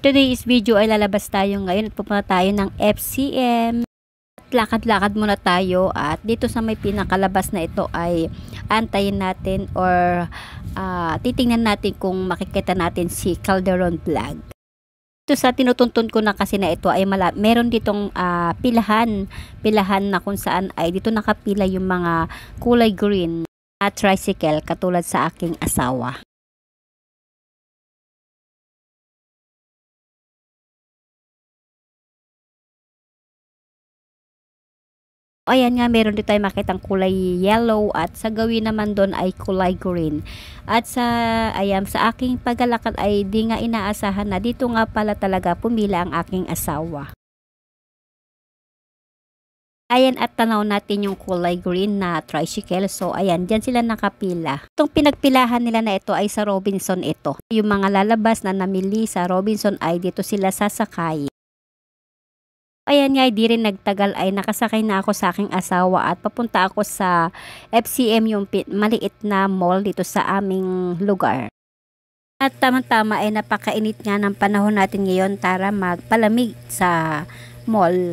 Today's video ay lalabas tayo ngayon at pupunta tayo ng FCM. Lakad-lakad muna tayo at dito sa may pinakalabas na ito ay antayin natin or titingnan natin kung makikita natin si Calderon Vlog. Ito sa tinutuntun ko na kasi na ito ay meron ditong pilahan na kung saan ay dito nakapila yung mga kulay green na tricycle katulad sa aking asawa. Ayan nga, meron din tayo makitang kulay yellow at sa gawin naman doon ay kulay green. At sa aking paglalakad ay di nga inaasahan na dito nga pala talaga pumila ang aking asawa. Ayan, at tanaw natin yung kulay green na tricycle. So ayan, dyan sila nakapila. Itong pinagpilahan nila na ito ay sa Robinson ito. Yung mga lalabas na namili sa Robinson ay dito sila sasakay. Ayan nga, di rin nagtagal ay nakasakay na ako sa aking asawa at papunta ako sa FCM, yung maliit na mall dito sa aming lugar. At tamang-tama ay napakainit nga ng panahon natin ngayon para magpalamig sa mall.